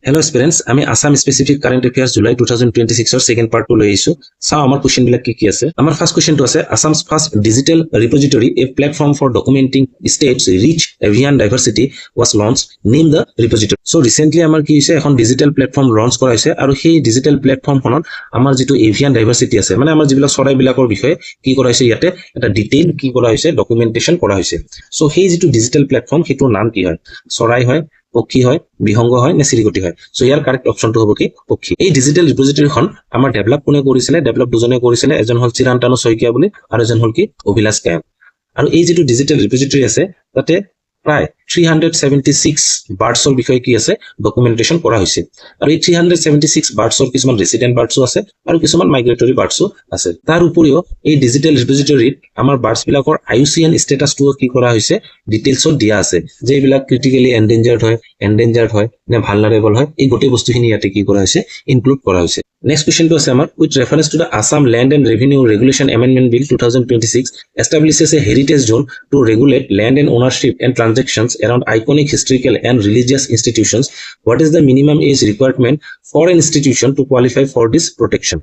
Hello students, আমি Assam specific current এফেয়াৰ্স July 2026 এৰ second part লৈ আইছো। চাও আমাৰ কোশ্চেন বিলাক কি আছে। আমাৰ ফার্স্ট কোশ্চেনটো আছে আসাম's first digital repository, a platform for documenting states rich avian diversity was launched. Name the repository. So recently আমাৰ কি হৈছে এখন ডিজিটেল প্ল্যাটফৰ্ম লঞ্চ কৰা হৈছে আৰু সেই ডিজিটেল প্ল্যাটফৰ্মখনত আমাৰ যেটো এভিয়ান ডাইভাৰ্সিটি আছে মানে আমাৰ যিবিলাক চৰাই বিলাকৰ বিষয়ে কি কৰা হৈছে ইয়াতে এটা ডিটেইল কি কৰা হৈছে ডকুমেন্টেশন কৰা হৈছে। সো সেই যেটো ডিজিটেল প্ল্যাটফৰ্ম হেতুৰ নাম কি হয়, চৰাই হয়, পক্ষী হয়, বিহংগ হয় নে চিৰিকটি হয়। সো ইয়াৰ কাৰেক্ট অপশনটো হ'ব কি পক্ষী। এই ডিজিটেল ৰিপজিটৰিখন আমাৰ ডেভেলপ কোনে কৰিছিলে, ডেভেলপ দুজনে কৰিছিলে, এজন হল চিৰান্তানু শইকীয়া বুলি আৰু এজন হল কি অভিলাষ কায়ন। আৰু এই যেটো ডিজিটেল ৰিপজিটৰি আছে তাতে প্ৰায় 376 বাৰ্ডছৰ বিষয়ে কি আছে ডকুমেন্টেশন কৰা হৈছে। আৰু এই 376 বাৰ্ডছৰ কিছুমান ৰেসিডেন্ট বাৰ্ডছো আছে আৰু কিছুমান মাইগ্ৰেটৰি বাৰ্ডছো আছে। তাৰ উপৰিও এই ডিজিটেল ৰিপজিটৰিত আমাৰ বাৰ্ডছ বিলাকৰ IUCN ষ্টেটাসটো কি কৰা হৈছে ডিটেইলছত দিয়া আছে, যে এইবিলাক ক্ৰিটিক্যালি এন্ডেঞ্জাৰ্ড হয় নে ভালনাৰেবল হয়, এই গোটেই বস্তুখিনি ইয়াতে কি কৰা হৈছে ইনক্লুড কৰা হৈছে। নেক্সট কোশ্চেনটো আছে আমাৰ with reference to the Assam land and revenue regulation amendment bill 2026 establishes a heritage zone to regulate land and ownership and transactions around iconic historical and religious institutions. What is the minimum age requirement for an institution to qualify for this protection?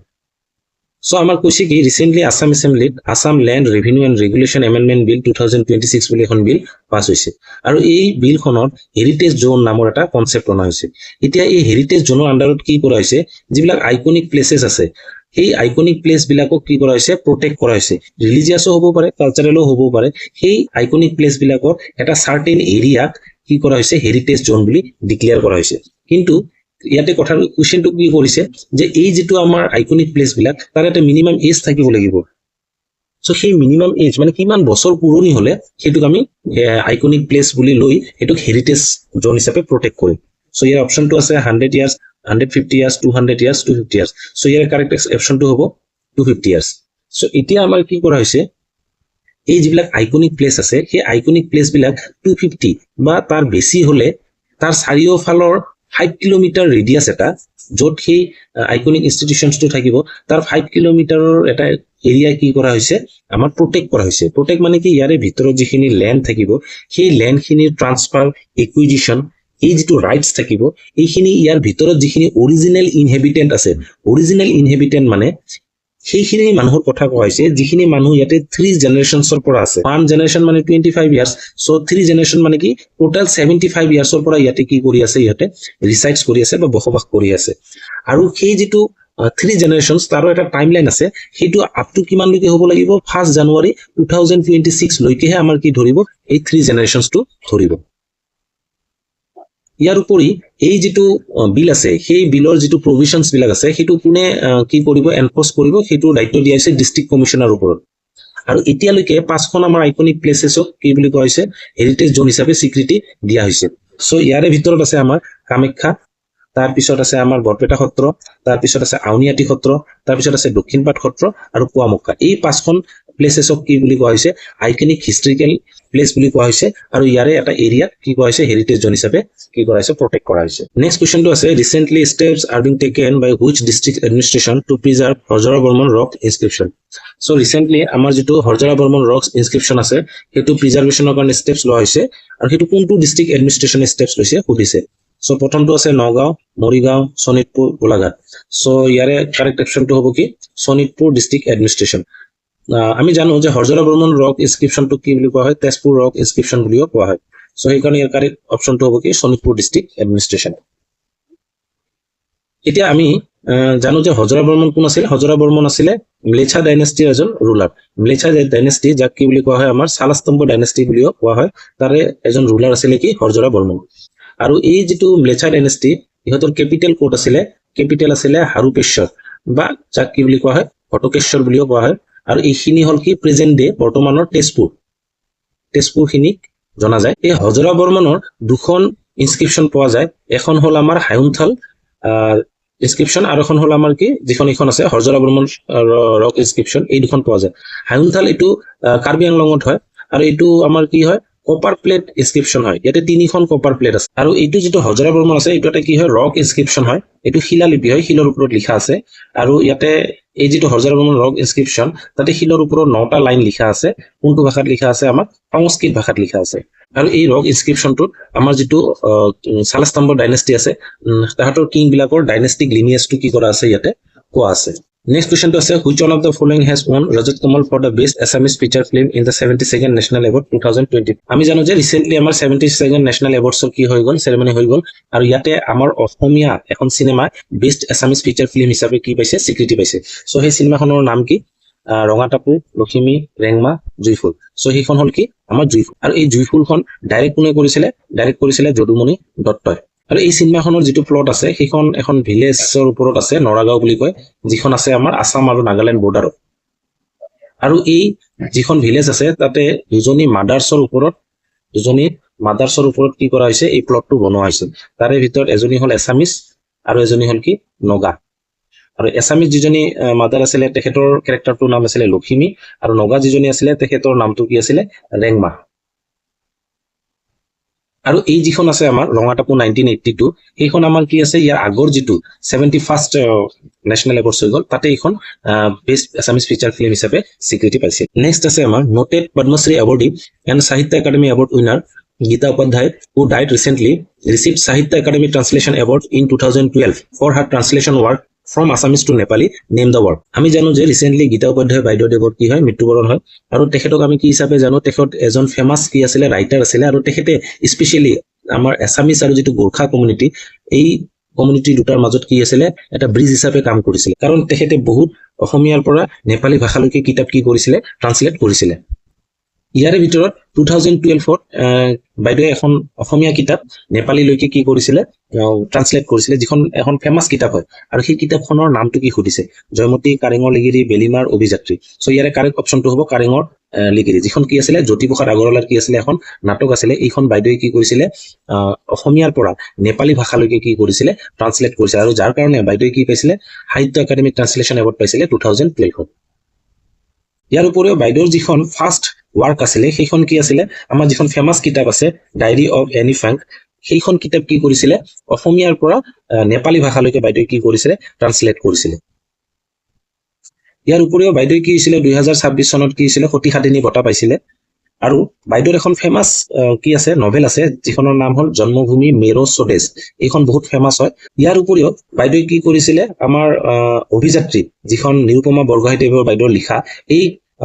So আমাৰ কৈছে কি recently Assam এসেম্বলিত Assam land revenue and regulation amendment bill 2026 বুলি এখন বিল পাছ হৈছে আৰু এই বিলখনত হেৰিটেজ জোন নামৰ এটা কনসেপ্ট অনা হৈছে। এতিয়া এই হেৰিটেজ জোনৰ আন্ডাৰত কি কৰা হৈছে, যিবিলাক আইকনিক প্লেসেস আছে সেই আইকনিক প্লেস বিলাকক কি কৰা হৈছে প্ৰটেক্ট কৰা হৈছে। ৰিলিজিয়াসও হ'ব পাৰে, কালচাৰেলও হ'ব পাৰে। সেই আইকনিক প্লেস বিলাকৰ এটা সাৰ্টেন এৰিয়া কি কৰা হৈছে হেৰিটেজ জোন বুলি ডিক্লেয়াৰ কৰা হৈছে। কিন্তু ইয়াতে কথা কোশ্চেনটো কি কৰিছে যে এই যেটো আমাৰ আইকনিক প্লেস বিলাক তাৰ এটা মিনিমাম এজ থাকিব লাগিব। সো সেই মিনিমাম এজ মানে কিমান বছৰ পুৰণি হলে হেতুক আমি আইকনিক প্লেস বুলি লৈ হেতুক হেৰিটেজ জোন হিচাপে প্ৰটেক্ট কৰিম। সো ইয়াৰ অপশনটো আছে 100 years, 150 years, 200 years, 250 years. So ইয়াৰ কাৰেক্ট অপশনটো হ'ব 250 ইয়াৰ্স। সো এতিয়া আমাৰ কি কৰা হৈছে এই যিবিলাক আইকনিক প্লেস আছে সেই আইকনিক প্লেস বিলাক 250 বা তাৰ বেছি হলে তাৰ চাৰিওফালৰ 5 কিলোমিটাৰ ৰেডিয়াস এটা যত সেই আইকনিক ইনষ্টিটিউশনটো থাকিব তাৰ 5 কিলোমিটাৰৰ এটা এৰিয়া কি কৰা হৈছে আমাৰ প্ৰটেক্ট কৰা হৈছে। প্ৰটেক্ট মানে কি ইয়াৰে ভিতৰত যিখিনি ল্যান্ড থাকিব সেই ল্যান্ডখিনিৰ ট্ৰান্সফাৰ, একুইজিশন, এই যেটো ৰাইটস থাকিব এইখিনি ইয়াৰ ভিতৰত যিখিনি অৰিজিনাল ইনহেবিটেন্ট আছে, অৰিজিনাল ইনহেবিটেন্ট মানে সেইখিনি মানুহৰ কথা কোৱা হৈছে যিখিনি মানুহ ইয়াতে 3 জেনাৰেশনছৰ পৰা আছে। 1 জেনাৰেশন মানে 25 ইয়াৰ্স, সো 3 জেনাৰেশন মানে কি টোটাল 75 ইয়াৰ্সৰ পৰা ইয়াতে কি কৰি আছে ইয়াতে ৰিসাইডস কৰি আছে বা বসবাস কৰি আছে। আৰু সেই যেটো 3 জেনাৰেশনছ তাৰো এটা টাইমলাইন আছে, হেতু আপ টু কিমান লৈকে হ'ব লাগিব 1 জানুৱাৰী 2026 লৈকেহে আমাৰ কি ধৰিব এই 3 জেনাৰেশনছটো ধৰিব। ইয়াৰ উপৰি এই যেটো বিল আছে সেই বিলৰ যেটো প্ৰভিশনছ বিলাক আছে হেতু কোনে কি কৰিব এনফোৰ্স কৰিব হেতু দায়িত্ব দিয়া হৈছে ডিস্ট্ৰিক্ট কমিশনাৰ ওপৰত। আৰু এতিয়ালৈকে 5খন আমাৰ আইকনিক প্লেসেছক কি বুলি কোৱা হৈছে হেৰিটেজ জোন হিচাপে স্বীকৃতি দিয়া হৈছে। সো ইয়াৰে ভিতৰত আছে আমাৰ কামাখ্যা, তাৰ পিছত আছে আমাৰ বৰপেটা সত্ৰ, তাৰ পিছত আছে আউনিআটি সত্ৰ, তাৰ পিছত আছে দক্ষিণপাট সত্ৰ আৰু পুৱামক্কা। এই 5খন প্লেসেছক কি বুলি কোৱা হৈছে আইকনিক হিষ্টৰিকেল প্লেস বুলি কোৱা হৈছে আৰু ইয়াৰে এটা এৰিয়া কি কোৱা হৈছে হেৰিটেজ জোন হিচাপে কি কৰা হৈছে প্ৰটেক্ট কৰা হৈছে। নেক্সট কোশ্চেনটো আছে recently steps are being taken by which district administration to preserve Harjara Barman rock inscription. So recently আমাৰ যেটো হৰজৰা বৰ্মন ৰক ইনস্ক্ৰিপশন আছে হেতু প্ৰিজাৰ্ভেশনৰ কাৰণে স্টেপস লোৱা হৈছে আৰু হেতু কোনটো ডিস্ট্ৰিক্ট এডমিনিষ্ট্ৰেশ্যনে স্টেপস লৈছে সুধিছে। সো প্ৰথমটো আছে নগাঁও, মৰিগাঁও, শোণিতপুৰ, গোলাঘাট। সো ইয়াৰে কাৰেক্ট অপশনটো হ'ব কি শোণিতপুৰ ডিস্ট্ৰিক্ট এডমিনিষ্ট্ৰেশ্যন। আমি জানো যে হৰজৰা বৰ্মন ৰক ইনস্ক্ৰিপশনটো কি বুলি কোৱা হয় তেজপুৰ ৰক ইনস্ক্ৰিপশন বুলিও কোৱা হয়। সো সেইকাৰণে ইয়াৰ কাৰেক্ট অপশনটো হ'ব কি শোণিতপুৰ ডিস্ট্ৰিক্ট এডমিনিষ্ট্ৰেশ্যন। এতিয়া আমি জানো যে হৰজৰা বৰ্মন কোন আছিল। হৰজৰা বৰ্মন আছিল ম্লেচ্ছা ডাইনেষ্টিৰ এজন ৰুলাৰ। ম্লেচ্ছা ডাইনেষ্টি যাক কি বুলি কোৱা হয় আমাৰ শালস্তম্ভ ডাইনেষ্টি বুলিও কোৱা হয়, তাৰে এজন ৰুলাৰ আছিল কি হৰজৰা বৰ্মন। আৰু এই যেটো ম্লেচ্ছা ডাইনেষ্টি ইহঁতৰ কেপিটেল কোট আছিল, কেপিটেল আছিল হাৰুপেশ্বৰ বা যাক কি বুলি কোৱা হয় ঘটকেশ্বৰ বুলিও কোৱা হয়। আৰু এইখিনি হল কি প্ৰেজেন্ট ডে বৰ্তমানৰ তেজপুৰখিনিক জনা যায়। এই হৰজৰা বৰ্মনৰ দুখন ইনস্ক্ৰিপশন পোৱা যায়, এখন হল আমাৰ হায়ুনথাল ইনস্ক্ৰিপশন আৰু এখন হল আমাৰ কি যিখন এখন আছে হৰজৰা বৰ্মন ৰক ইনস্ক্ৰিপশন। এই দুখন পোৱা যায়। হায়ুনথাল এইটো কাৰ্বি আংলঙত হয় আৰু এইটো আমাৰ কি হয় কপাৰ প্লেট ইনস্ক্ৰিপশন হয়। ইয়াতে 3খন কপাৰ প্লেট আছে। আৰু এইটো যেটো হৰজৰা বৰ্মন আছে এইটো এটা কি হয় ৰক ইনস্ক্ৰিপশন হয়, এইটো শিলালিপি হয়, শিলৰ ওপৰত লিখা আছে। আৰু ইয়াতে এই যেটো হৰজৰা বৰ্মন ৰক ইনস্ক্ৰিপশন তাতে শিলৰ ওপৰত 9টা লাইন লিখা আছে। কোনটো ভাষাত লিখা আছে আমাৰ সংস্কৃত ভাষাত লিখা আছে। আৰু এই ৰক ইনস্ক্ৰিপশ্যনটোত আমাৰ যিটো চালাস্তম্ভ ডাইনেষ্টি আছে তাহাঁতৰ কিং বিলাকৰ ডাইনেষ্টিক লিনিয়েজটো কি কৰা আছে ইয়াতে কোৱা আছে নেক্সট কুৱেশ্যনটো আছে which one of the following has won Rajat Kamal for the best Assamese feature film in the 72nd national award 2020 আমি জানো যে ৰিচেণ্টলি আমাৰ 72nd নেশ্যনেল এৱাৰ্ডছৰ কি হৈ গ'ল চেৰেমনি হৈ গ'ল আৰু ইয়াতে আমাৰ অসমীয়া এখন cinema best Assamese feature film হিচাপে কি পাইছে স্বীকৃতি পাইছে চ' সেই চিনেমাখনৰ নাম কি ৰঙাটাপু লখিমী ৰেংমা জুইফুল চ' সেইখন হ'ল কি আমাৰ জুইফুল আৰু এই জুইফুলখন ডাইৰেক্ট কোনে কৰিছিলে যদুমণি দত্তই আৰু এই চিনেমাখনৰ যিটো প্লট আছে সেইখন এখন ভিলেজৰ ওপৰত আছে নৰাগাঁও বুলি কয় যিখন আছে আমাৰ আসাম আৰু নাগালেণ্ড বৰ্ডাৰত আৰু এই যিখন ভিলেজ আছে তাতে দুজনী মাদাৰ্ছৰ ওপৰত কি কৰা হৈছে এই প্লটটো বনোৱা হৈছে তাৰে ভিতৰত এজনী হ'ল এছামিজ আৰু এজনী হ'ল কি নগা আৰু এছামিজ যিজনী মাদাৰ আছিলে তেখেতৰ কেৰেক্টাৰটোৰ নাম আছিলে লখিমী আৰু নগা যিজনী আছিলে তেখেতৰ নামটো কি আছিলে ৰেংমা আৰু এই যিখন আছে আমাৰ ৰঙাটাপু 1982 সেইখন আমাৰ কি আছে ইয়াৰ আগৰ যিটো 71st নেশ্যনেল এৱাৰ্ডছ হৈ গ'ল তাতে এইখন বেষ্ট এছামিজ ফিচাৰ ফিল্ম হিচাপে স্বীকৃতি পাইছে নেক্সট আছে আমাৰ নোটেড পদ্মশ্ৰী এৱাৰ্ডী এণ্ড সাহিত্য academy award winner Geeta Upadhyay, who died recently, received Sahitya Academy Translation Award in 2012 for her translation work from Assamese to Nepali. Name the word. আমি জানো যে recently Gita Upadhyay বাইদেউ দেৱৰ কি হয় মৃত্যুবৰণ হয় আৰু তেখেতক আমি কি হিচাপে জানো তেখেত এজন ফেমাস কি আছিলে ৰাইটাৰ আছিলে আৰু তেখেতে স্পেশালি আমাৰ এছামিজ আৰু যিটো গোৰ্খা কমিউনিটি এই কমিউনিটি দুটাৰ মাজত কি আছিলে এটা ব্ৰিজ হিচাপে কাম কৰিছিলে কাৰণ তেখেতে বহুত অসমীয়াৰ পৰা নেপালী ভাষালৈকে কিতাপ কি কৰিছিলে ট্ৰান্সলেট কৰিছিলে ইয়াৰে ভিতৰত 2012ত বাইদেৱে এখন অসমীয়া কিতাপ নেপালীলৈকে কি কৰিছিলে ট্ৰান্সলেট কৰিছিলে যিখন এখন ফেমাস কিতাপ হয় আৰু সেই কিতাপখনৰ নামটো কি সুধিছে জয়মতী কাৰেঙৰ লিগিৰি বেলিমাৰ অভিযাত্ৰী সো ইয়াৰে কাৰেক্ট অপচনটো হ'ব কাৰেঙৰ লিগিৰি যিখন কি আছিলে জ্যোতিপ্ৰসাদ আগৰৱালাৰ কি আছিলে এখন নাটক আছিলে এইখন বাইদেৱে কি কৰিছিলে অসমীয়াৰ পৰা নেপালী ভাষালৈকে কি কৰিছিলে ট্ৰান্সলেট কৰিছে আৰু যাৰ কাৰণে বাইদেৱে কি পাইছিলে সাহিত্য একাডেমি ট্ৰান্সলেশ্যন এৱাৰ্ড পাইছিলে 2012ত ইয়াৰ উপৰিও বাইদেউৰ যিখন ফাৰ্ষ্ট ৱাৰ্ক আছিলে সেইখন কি আছিলে আমাৰ যিখন ফেমাস কিতাপ আছে ডায়েৰী অফ এনি ফ্ৰেংক সেইখন কিতাপ কি কৰিছিলে অসমীয়াৰ পৰা নেপালী ভাষালৈকে বাইদেউ কি কৰিছিলে ট্ৰান্সলেট কৰিছিলে ইয়াৰ উপৰিও বাইদেউ কি হৈছিলে 2026 চনত কি হৈছিলে সতী সাদিনী বঁটা পাইছিলে আৰু বাইদেউৰ এখন ফেমাস কি আছে নভেল আছে যিখনৰ নাম হ'ল জন্মভূমি মেৰো স্বদেশ এইখন বহুত ফেমাস হয় ইয়াৰ উপৰিও বাইদেউ কি কৰিছিলে আমাৰ অভিযাত্ৰী যিখন নিৰুপমা বৰগোহাঞিদেৱৰ বাইদেউৰ লিখা এই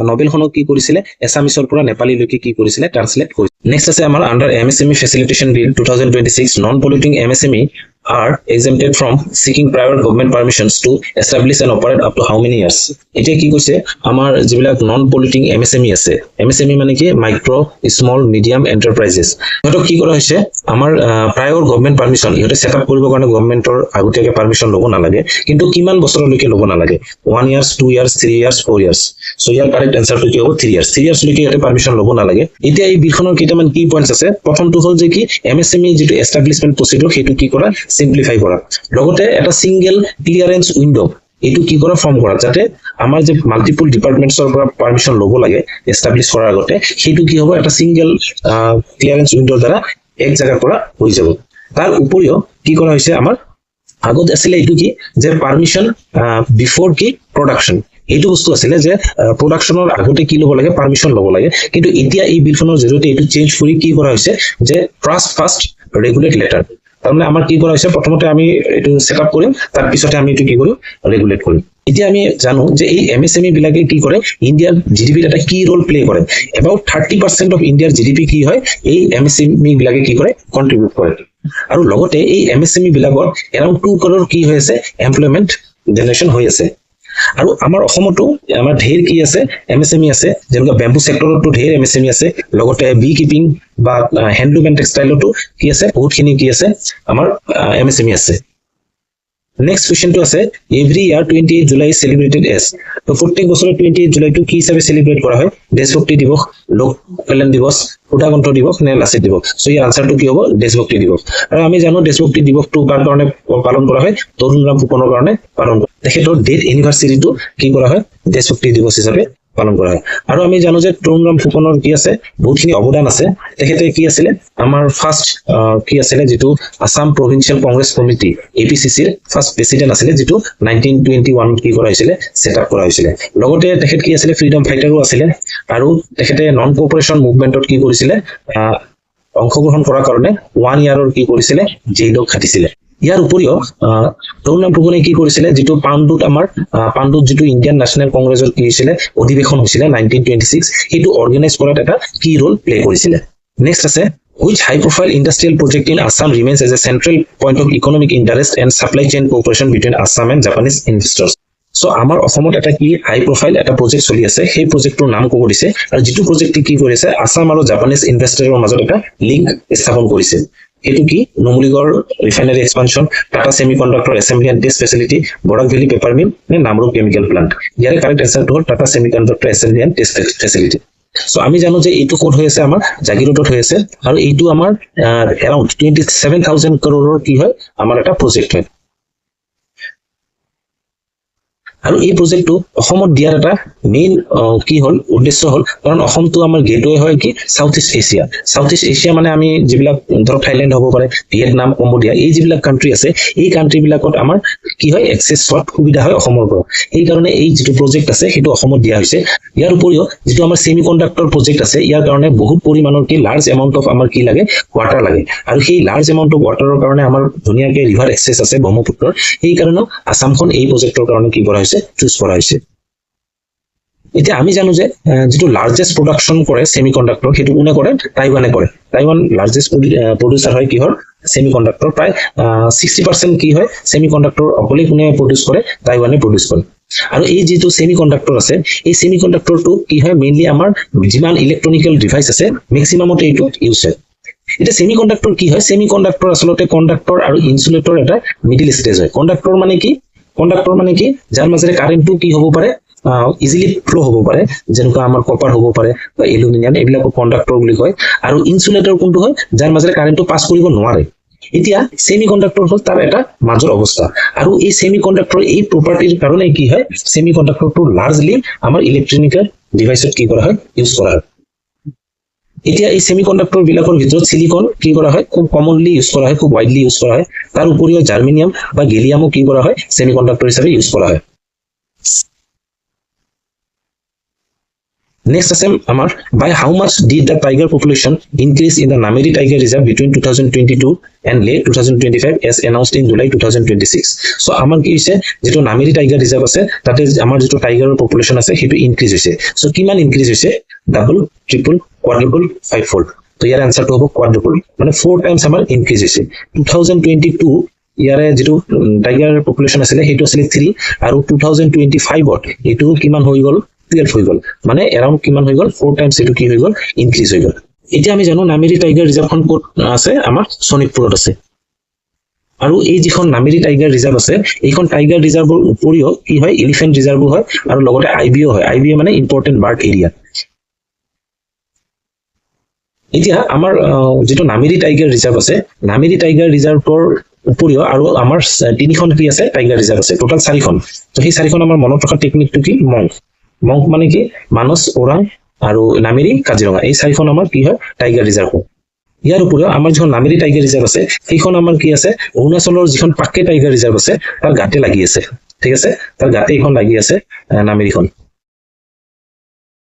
নভেলখনক কি কৰিছিলে এছামিছৰ পৰা নেপালীলৈকে কি কৰিছিলে ট্ৰান্সলেট কৰিছিলে নেক্সট আছে আমাৰ under MSME facilitation bill 2026 non polluting MSME are exempted from seeking prior government permissions to establish and operate up to how many years এটা কি কৈছে আমাৰ যিবিলাক নন পলিউটিং এমএসএমই আছে এমএসএমই মানে কি মাইক্ৰো স্মল মিডিয়াম এন্টাৰপ্ৰাইজেছ হেতক কি কৰা হৈছে আমাৰ প্ৰায়ৰ গভৰ্নমেন্ট পাৰমিশন ইহতে সেটআপ কৰিব কাৰণে গভৰ্নমেন্টৰ আগতীয়াকৈ পাৰমিশন ল'ব নালাগে কিন্তু কিমান বছৰলৈকে ল'ব নালাগে 1 years 2 years 3 years 4 years so ইয়াৰ কাৰেক্ট আনসাৰটো কি হ'ব 3 ইয়াৰ্স 3 ইয়াৰ্স লৈকে ইহতে পাৰমিশন ল'ব নালাগে এতিয়া এই বিলখনৰ কেইটামান কি পইণ্টছ আছে প্ৰথমটো হ'ল যে কি এমএসএমই যেটো এস্টাব্লিশমেন্ট প্ৰসিডিউৰ হেতু কি কৰা সিম্পলিফাই কৰা লগতে এটা সিঙ্গেল ক্লিয়াৰেন্স উইন্ডো এটু কি কৰা ফৰ্ম কৰা যাতে আমাৰ যে মাল্টিপল ডিপাৰ্টমেন্টছৰ পৰা পাৰমিশন ল'ব লাগে এস্টাব্লিশ কৰাৰ আগতে হেতু কি হ'ব এটা সিঙ্গেল ক্লিয়াৰেন্স উইন্ডোৰ দ্বাৰা এক জায়গাৰ পৰা হৈ যাব তাৰ উপৰিও কি কৰা হৈছে আমাৰ আগত আছিল এটু কি যে পাৰমিশন বিফোৰ কি প্ৰডাকশন এইটো বস্তু আছিল যে প্ৰডাকশনৰ আগতে কি ল'ব লাগে পাৰমিশন ল'ব লাগে কিন্তু এতিয়া এই বিলখনৰ জৰিয়তে এটু চেঞ্জ কৰি কি কৰা হৈছে যে ফাৰ্ষ্ট ৰেগুলেট লেটাৰ তাৰমানে আমাৰ কি কৰা হৈছে প্ৰথমতে আমি এটু সেটআপ কৰিম তাৰ পিছতে আমি এটু কি কৰিম ৰেগুলেট কৰিম এতিয়া আমি জানো যে এই এমএসএমই বিলাকে কি কৰে ইন্ডিয়াৰ জিডিপিৰ এটা কি ৰোল প্লে কৰে এবাউট 30% অফ ইন্ডিয়াৰ জিডিপি কি হয় এই এমএসএমই বিলাকে কি কৰে কন্ট্ৰিবিউট কৰে আৰু লগতে এই এমএসএমই বিলাকৰ এৰাউণ্ড 2 crore কি হৈ আছে এমপ্লয়মেন্ট জেনাৰেশন হৈ আছে আৰু আমাৰ অসমতো আমাৰ ঢেৰ কি আছে এমএসএমই আছে যেনেকৈ বেম্বু সেক্টৰতো ঢেৰ এমএসএমই আছে লগতে বি কিপিং বা হ্যান্ডলুম এণ্ড টেক্সটাইলতো কি আছে বহুতখিনি কি আছে আমাৰ এমএসএমই আছে নেক্সট কোৱেশ্চনটো আছে এভৰি ইয়াৰ 28 জুলাই সেলিব্ৰেটেড এজ তো প্ৰত্যেক বছৰে 28 জুলাইটো কি হিচাপে সেলিব্ৰেট কৰা হয় দেশভক্তি দিৱস লোক কল্যাণ দিৱস প্ৰজাতন্ত্ৰ দিৱস নে লাচিত দিৱস সো ইয়াৰ আনসাৰটো কি হ'ব দেশভক্তি দিৱস আৰু আমি জানো দেশভক্তি দিৱসটো কাৰ কাৰণে পালন কৰা হয় তৰুণৰাম ফুকনৰ কাৰণে পালন কৰা তেখেতৰ ডেট এনিভাৰ্সাৰীটো কি কৰা হয় দেশভক্তি দিৱস হিচাপে পালন কৰা হয় আৰু আমি জানো যে তৰুণৰাম ফুকনৰ কি আছে বহুতখিনি অৱদান আছে তেখেতে কি আছিল আমাৰ ফাৰ্ষ্ট কি আছিল যেটো আসাম প্ৰভিন্সিয়েল কংগ্ৰেছ কমিটি এপিসিসিৰ ফাৰ্ষ্ট প্ৰেসিডেন্ট আছিল যেটো 1921 কি কৰা হৈছিল সেটআপ কৰা হৈছিল লগতে তেখেত কি আছিল ফ্ৰীডম ফাইটাৰো আছিল আৰু তেখেতে নন কোঅপাৰেচন মুভমেন্টত কি কৰিছিল অংশগ্ৰহণ কৰাৰ কাৰণে 1 ইয়াৰৰ কি কৰিছিলে জেইলক খাটিছিলে ইয়াৰ উপৰিও তৰুণ ফুকনে কি কৰিছিলে যেটো পাণ্ডুত যেটো ইণ্ডিয়ান নেশ্যনেল কংগ্ৰেছৰ কি হৈছিলে অধিৱেশন হৈছিলে 1926 হেতু অৰ্গানাইজ কৰাত এটা কি ৰোল প্লে কৰিছিলে নেক্সট আছে which high profile industrial project in Assam remains as a central point of economic interest and supply chain cooperation between Assam and Japanese investors so আমাৰ অসমত এটা কি হাই প্ৰফাইল এটা প্ৰজেক্ট চলি আছে সেই প্ৰজেক্টৰ নাম ক'ব দিছে আৰু যেটো প্ৰজেক্ট কি কৰিছে আসাম আৰু জাপানিজ ইনভেষ্টৰৰ মাজত এটা লিংক স্থাপন কৰিছে এটো কি Numaligarh refinery expansion Tata semiconductor assembly and test facility Barak valley paper mill নে নামৰূপ কেমিকেল প্লান্ট ইয়াৰে কাৰেক্ট এনসাৰটো হ'ল Tata semiconductor assembly and test facility so আমি জানো যে এইটো কোড হৈ আছে আমাৰ জাগিৰোডত হৈ আছে আৰু এইটো আমাৰ এৰাউণ্ড 27000 crore কি হয় আমাৰ এটা প্ৰজেক্ট হয় আৰু এই প্ৰজেক্টটো অসমত দিয়াৰ এটা মেইন কি হল উদ্দেশ্য হল কাৰণ অসমটো আমাৰ গেটওয়ে হয় কি সাউথ ইষ্ট এছিয়া মানে আমি যিবিলাক ধৰক থাইল্যান্ড হ'ব পাৰে ভিয়েটনাম কম্বোডিয়া এই যিবিলাক কান্ট্ৰি আছে এই কান্ট্ৰি বিলাকত আমাৰ কি হয় এক্সেছ হোৱাত সুবিধা হয় অসমৰ পৰা এই কাৰণে এই যেটো প্ৰজেক্ট আছে হেতু অসমত দিয়া হৈছে ইয়াৰ উপৰিও যেটো আমাৰ সেমিকন্ডাক্টৰ প্ৰজেক্ট আছে ইয়াৰ কাৰণে বহুত পৰিমাণৰ কি লাৰ্জ এমাউন্ট অফ আমাৰ কি লাগে ওয়াটাৰ লাগে আৰু সেই লাৰ্জ এমাউন্ট অফ ওয়াটাৰৰ কাৰণে আমাৰ ধুনীয়াকৈ ৰিভাৰ এক্সেছ আছে ব্ৰহ্মপুত্ৰৰ এই কাৰণে আসামখন এই প্ৰজেক্টৰ কাৰণে কি কৰা চুজ কৰা হৈছে এতিয়া আমি জানো যে যেটো লাৰ্জেষ্ট প্ৰডাকশন কৰে সেমিকন্ডাক্টৰ হেতু কোনে কৰে টাইৱান লাৰ্জেষ্ট প্ৰডিউসাৰ হয় কিহৰ সেমিকন্ডাক্টৰ প্ৰায় 60% কি হয় সেমিকন্ডাক্টৰ অকলে কোনে প্ৰডিউস কৰে টাইৱানে প্ৰডিউস কৰে আৰু এই যেটো সেমিকন্ডাক্টৰ আছে এই সেমিকন্ডাক্টৰটো কি হয় মেইনলি আমাৰ যিমান ইলেক্ট্ৰনিক্যাল ডিভাইস আছে ম্যাক্সিমামতে এইটো ইউজ হয় এটা সেমিকন্ডাক্টৰ কি হয় সেমিকন্ডাক্টৰ আসলতে কন্ডাক্টৰ আৰু ইনসুলেটৰ এটা মিডল স্টেজ হয় কন্ডাক্টৰ মানে কি যাৰ মাজেৰে কাৰেন্টটো কি হ'ব পাৰে ইজিলি ফ্লো হ'ব পাৰে যেনেকৈ আমাৰ কপাৰ হ'ব পাৰে বা এলুমিনিয়াম এইবিলাক কন্ডাক্টৰ বুলি কয় আৰু ইনসুলেটৰ কোনটো হয় যাৰ মাজেৰে কাৰেন্টটো পাস কৰিব নোৱাৰে এতিয়া সেমিকন্ডাক্টৰ হ'ল তাৰ এটা মাজৰ অৱস্থা আৰু এই সেমিকন্ডাক্টৰ এই প্ৰপাৰ্টিৰ কাৰণে কি হয় সেমিকন্ডাক্টৰটো লাৰ্জলি আমাৰ ইলেক্ট্ৰনিক্যাল ডিভাইসত কি কৰা হয় ইউজ কৰা হয় এতিয়া এই সেমিকন্ডাক্টৰ বিলাকৰ ভিতৰত সিলিকন কি কৰা হয় খুব কমনলি ইউজ কৰা হয় খুব ওয়াইডলি ইউজ কৰা হয় তাৰ উপৰিও জাৰ্মেনিয়াম বা গেলিয়ামো কি কৰা হয় সেমিকন্ডাক্টৰ হিচাপে ইউজ কৰা হয় Next আছে আমাৰ by how much did the tiger population increase in the Nameri Tiger Reserve between 2022 and late 2025 as announced in July 2026 so আমাৰ কি হৈছে যেটো Nameri Tiger Reserve আছে তাতে আমাৰ যেটো টাইগাৰৰ পপুলেশন আছে হেতু ইনক্ৰিজ হৈছে সো কিমান ইনক্ৰিজ হৈছে ডাবল ট্ৰিপল কোৱাড্ৰুপল ফাইভফোল্ড তো ইয়াৰ আনসাৰটো হ'ব কোৱাড্ৰুপল মানে 4 টাইমছ আমাৰ ইনক্ৰিজ হৈছে 2022 ইয়াৰে যেটো টাইগাৰ পপুলেশন আছিল হেতু আছিল 3 আৰু 2025ত এটো কিমান হৈ গল 12 হৈ গল মানে এৰাউণ্ড কিমান হৈ গল 4 টাইমছ এটো কি হৈ গল ইনক্ৰিজ হৈ গল এতিয়া আমি জানো নামেৰি টাইগাৰ ৰিজাৰ্ভখন ক'ত আছে আমাৰ শোণিতপুৰত আছে আৰু এই যিখন নামেৰি টাইগাৰ ৰিজাৰ্ভ আছে এইখন টাইগাৰ ৰিজাৰ্ভৰ উপৰিও কি হয় এলিফেন্ট ৰিজাৰ্ভ হয় আৰু লগতে আইবিও হয় আইবিও মানে ইম্পৰ্টেন্ট বাৰ্ড এৰিয়া এতিয়া আমাৰ যেটো নামেৰি টাইগাৰ ৰিজাৰ্ভ আছে নামেৰি টাইগাৰ ৰিজাৰ্ভৰ উপৰিও আৰু আমাৰ তিনিখন কি আছে টাইগাৰ ৰিজাৰ্ভ আছে টোটাল 4খন তো সেই 4খন আমাৰ মনত ৰখা টেকনিকটো কি মংক মানে কি মানস ওৰাং আৰু নামেৰি কাজিৰঙা এই 4খন আমাৰ কি হয় টাইগাৰ ৰিজাৰ্ভ ইয়াৰ উপৰিও আমাৰ যিখন নামেৰি টাইগাৰ ৰিজাৰ্ভ আছে সেইখন আমাৰ কি আছে অৰুণাচলৰ যিখন পাকে টাইগাৰ ৰিজাৰ্ভ আছে তাৰ গাতে লাগি আছে ঠিক আছে তাৰ গাতে এখন লাগি আছে নামেৰিখন